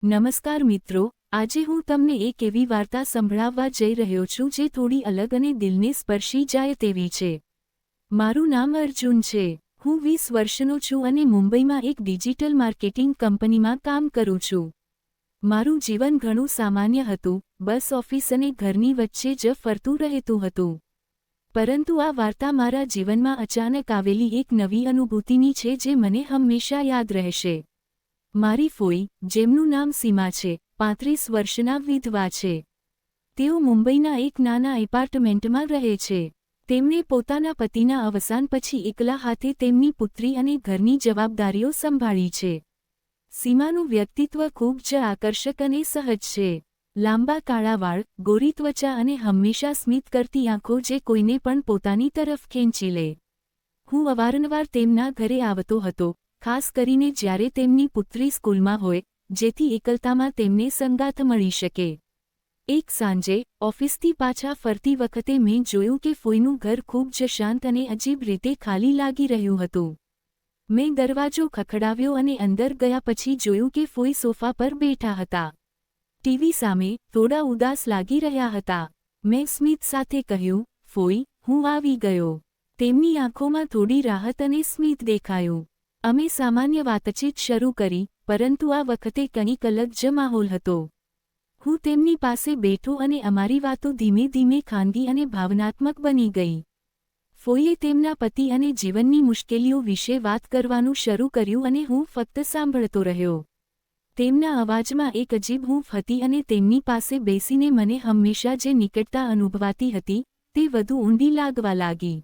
નમસ્કાર મિત્રો, આજે હું તમને એક એવી વાર્તા સંભળાવવા જઈ રહ્યો છું જે થોડી અલગ અને દિલને સ્પર્શી જાય તેવી છે। મારું નામ અર્જુન છે। હું 20 વર્ષનો છું અને મુંબઈમાં એક ડિજિટલ માર્કેટિંગ કંપનીમાં કામ કરું છું। મારું જીવન ઘણું સામાન્ય હતું, બસ ઓફિસ અને ઘરની વચ્ચે જ ફરતું રહેતું હતું। પરંતુ આ વાર્તા મારા જીવનમાં અચાનક આવેલી એક નવી અનુભૂતિની છે જે મને હંમેશા યાદ રહેશે। મારી ફોઈ, જેમનું નામ સીમા છે, 35 વર્ષના વિધવા છે। તેઓ મુંબઈના એક નાના એપાર્ટમેન્ટમાં રહે છે। તેમણે પોતાના પતિના અવસાન પછી એકલા હાથે તેમની પુત્રી અને ઘરની જવાબદારીઓ સંભાળી છે। સીમાનું વ્યક્તિત્વ ખૂબ જ આકર્ષક અને સહજ છે। લાંબા કાળા વાળ, ગોરી ત્વચા અને હંમેશા સ્મિત કરતી આંખો જે કોઈને પણ પોતાની તરફ ખેંચી લે। હું અવારનવાર તેમના ઘરે આવતો હતો, ખાસ કરીને જ્યારે તેમની પુત્રી સ્કૂલમાં હોય, જેથી એકલતામાં તેમને સંગાથ મળી શકે। એક સાંજે, ઓફિસથી પાછા ફરતી વખતે મેં જોયું કે ફોઈનું ઘર ખૂબ જ શાંત અને અજીબ રીતે ખાલી લાગી રહ્યું હતું। મેં દરવાજો ખખડાવ્યો અને અંદર ગયા પછી જોયું કે ફોઈ સોફા પર બેઠા હતા। ટીવી સામે, થોડા ઉદાસ લાગી રહ્યા હતા। મેં સ્મિત સાથે કહ્યું, ફોઈ, હું આવી ગયો। તેમની આંખોમાં થોડી રાહત અને સ્મિત દેખાયું। અમે સામાન્ય વાતચીત શરૂ કરી, પરંતુ આ વખતે કંઈક અલગ જ માહોલ હતો। હું તેમની પાસે બેઠો અને અમારી વાતો ધીમે ધીમે ખાનગી અને ભાવનાત્મક બની ગઈ। ફોઈએ તેમના પતિ અને જીવનની મુશ્કેલીઓ વિશે વાત કરવાનું શરૂ કર્યું અને હું ફક્ત સાંભળતો રહ્યો। તેમના અવાજમાં એક અજીબ હૂંફ હતી અને તેમની પાસે બેસીને મને હંમેશા જે નિકટતા અનુભવાતી હતી, તે વધુ ઊંડી લાગવા લાગી।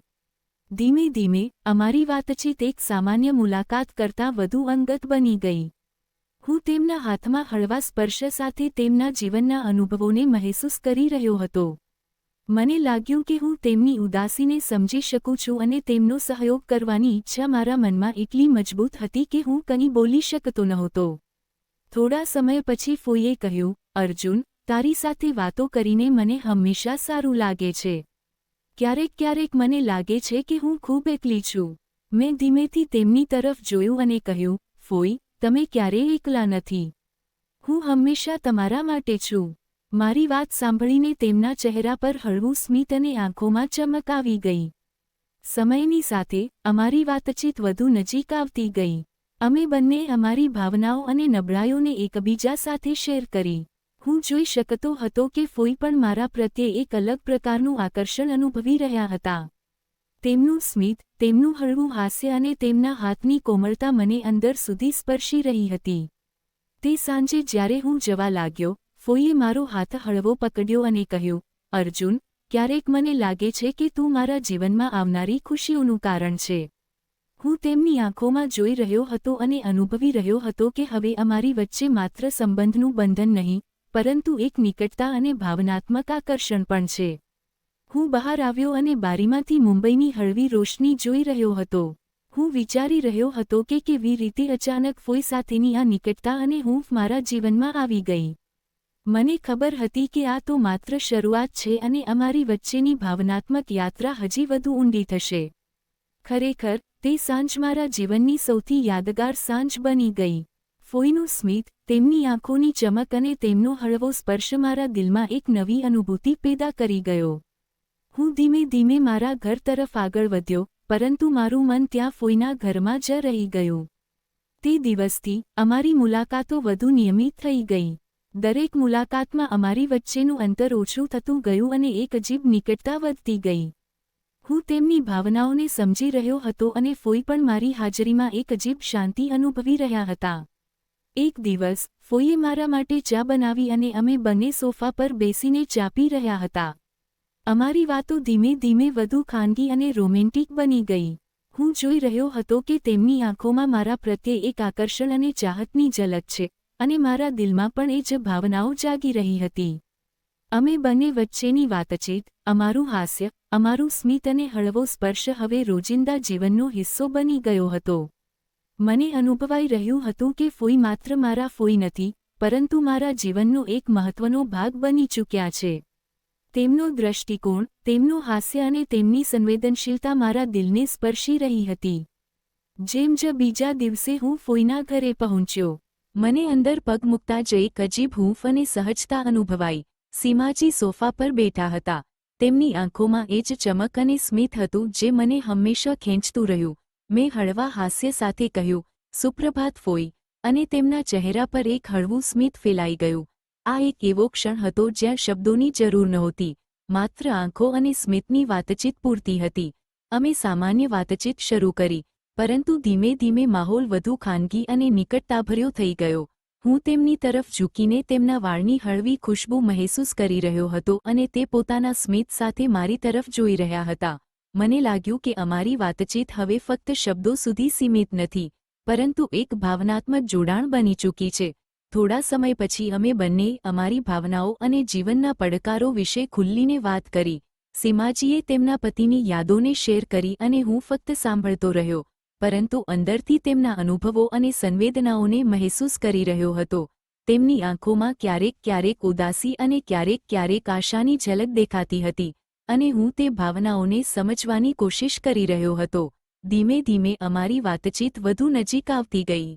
ધીમે ધીમે, અમારી વાતચીત એક સામાન્ય મુલાકાત કરતાં વધુ અંગત બની ગઈ। હું તેમના હાથમાં હળવા સ્પર્શ સાથે તેમના જીવનના અનુભવોને મહેસૂસ કરી રહ્યો હતો। મને લાગ્યું કે હું તેમની ઉદાસીને સમજી શકું છું અને તેમનો સહયોગ કરવાની ઈચ્છા મારા મનમાં એટલી મજબૂત હતી કે હું કંઈ બોલી શકતો નહોતો। થોડા સમય પછી ફોઈએ કહ્યું, અર્જુન, તારી સાથે વાતો કરીને મને હંમેશા સારું લાગે છે। ક્યારેક મને લાગે છે કે હું ખૂબ એકલી છું। મેં ધીમેથી તેમની તરફ જોયું અને કહ્યું, ફોઈ, તમે ક્યારેય એકલા નથી। હું હંમેશા તમારા માટે છું। મારી વાત સાંભળીને તેમના ચહેરા પર હળવું સ્મિત અને આંખોમાં ચમક આવી ગઈ। સમયની સાથે, અમારી વાતચીત વધુ નજીક આવતી ગઈ। અમે બંને અમારી ભાવનાઓ અને નબળાઈઓને એકબીજા સાથે શેર કરી। હું જોઈ શકતો હતો કે ફોઈ પણ મારા પ્રત્યે એક અલગ પ્રકારનું આકર્ષણ અનુભવી રહ્યા હતા। તેમનું સ્મિત, તેમનું હળવું હાસ્ય અને તેમના હાથની કોમળતા મને અંદર સુધી સ્પર્શી રહી હતી। તે સાંજે જ્યારે હું જવા લાગ્યો, ફોઈએ મારો હાથ હળવો પકડ્યો અને કહ્યું, અર્જુન, ક્યારેક મને લાગે છે કે તું મારા જીવનમાં આવનારી ખુશીઓનું કારણ છે। હું તેમની આંખોમાં જોઈ રહ્યો હતો અને અનુભવી રહ્યો હતો કે હવે અમારી વચ્ચે માત્ર સંબંધનું બંધન નહીં, પરંતુ એક નિકટતા અને ભાવનાત્મક આકર્ષણ પણ છે। હું બહાર આવ્યો અને બારીમાંથી મુંબઈની હળવી રોશની જોઈ રહ્યો હતો। હું વિચારી રહ્યો હતો કે કેવી રીતે અચાનક ફોઈ સાથેની આ નિકટતા અને હૂંફ મારા જીવનમાં આવી ગઈ। મને ખબર હતી કે આ તો માત્ર શરૂઆત છે અને અમારી વચ્ચેની ભાવનાત્મક યાત્રા હજી વધુ ઊંડી થશે। ખરેખર, તે સાંજ મારા જીવનની સૌથી યાદગાર સાંજ બની ગઈ। ફોઈનું સ્મિત, તેમની આંખોની ચમક અને તેમનો હળવો સ્પર્શ મારા દિલમાં એક નવી અનુભૂતિ પેદા કરી ગયો। હું ધીમે ધીમે મારા ઘર તરફ આગળ વધ્યો, પરંતુ મારું મન ત્યાં ફોઈના ઘરમાં જ રહી ગયું। તે દિવસથી, અમારી મુલાકાતો વધુ નિયમિત થઈ ગઈ। દરેક મુલાકાતમાં અમારી વચ્ચેનું અંતર ઓછું થતું ગયું અને એક અજીબ નિકટતા વધતી ગઈ। હું તેમની ભાવનાઓને સમજી રહ્યો હતો અને ફોઈ પણ મારી હાજરીમાં એક અજીબ શાંતિ અનુભવી રહ્યા હતા। એક દિવસ, ફોઈએ મારા માટે ચા બનાવી અને અમે બંને સોફા પર બેસીને ચા પી રહ્યા હતા। અમારી વાતો ધીમે ધીમે વધુ ખાનગી અને રોમેન્ટિક બની ગઈ। હું જોઈ રહ્યો હતો કે તેમની આંખોમાં મારા પ્રત્યે એક આકર્ષણ અને ચાહતની ઝલક છે, અને મારા દિલમાં પણ એ જ ભાવનાઓ જાગી રહી હતી। અમે બંને વચ્ચેની વાતચીત, અમારું હાસ્ય, અમારું સ્મિત અને હળવો સ્પર્શ હવે રોજિંદા જીવનનો હિસ્સો બની ગયો હતો। મને અનુભવાઈ રહ્યું હતું કે ફોઈ માત્ર મારા ફોઈ નથી, પરંતુ મારા જીવનનો એક મહત્વનો ભાગ બની ચૂક્યા છે। તેમનો દૃષ્ટિકોણ, તેમનું હાસ્ય અને તેમની સંવેદનશીલતા મારા દિલને સ્પર્શી રહી હતી। જેમ જ બીજા દિવસે હું ફોઈના ઘરે પહોંચ્યો, મને અંદર પગ મૂકતા જ એક અજીબ હૂંફ અને સહજતા અનુભવાઈ. સીમાજી સોફા પર બેઠા હતા. તેમની આંખોમાં એ જ ચમક અને સ્મિત હતું જે મને હંમેશા ખેંચતું રહ્યું. મેં હળવા હાસ્ય સાથે કહ્યું, સુપ્રભાત ફોઈ, અને તેમના ચહેરા પર એક હળવું સ્મિત ફેલાઈ ગયું. આ એક એવો ક્ષણ હતો જ્યાં શબ્દોની જરૂર નહોતી, માત્ર આંખો અને સ્મિતની વાતચીત પૂરતી હતી. અમે સામાન્ય વાતચીત શરૂ કરી, પરંતુ ધીમે ધીમે માહોલ વધુ ખાનગી અને નિકટતાભર્યો થઈ ગયો. હું તેમની તરફ ઝૂકીને તેમના વાળની હળવી ખુશ્બુ મહેસૂસ કરી રહ્યો હતો અને તે પોતાના સ્મિત સાથે મારી તરફ જોઈ રહ્યા હતા. મને લાગ્યું કે અમારી વાતચીત હવે ફક્ત શબ્દો સુધી સીમિત નથી, પરંતુ એક ભાવનાત્મક જોડાણ બની ચૂકી છે. થોડા સમય પછી અમે બંને અમારી ભાવનાઓ અને જીવનના પડકારો વિશે ખુલ્લીને વાત કરી. સીમાજીએ તેમના પતિની યાદોને શેર કરી અને હું ફક્ત સાંભળતો રહ્યો, પરંતુ અંદરથી તેમના અનુભવો અને સંવેદનાઓને મહેસૂસ કરી રહ્યો હતો. તેમની આંખોમાં ક્યારેક ક્યારેક ઉદાસી અને ક્યારેક ક્યારેક આશાની ઝલક દેખાતી હતી, અને હું તે ભાવનાઓને સમજવાની કોશિશ કરી રહ્યો હતો. ધીમે ધીમે અમારી વાતચીત વધુ નજીક આવતી ગઈ.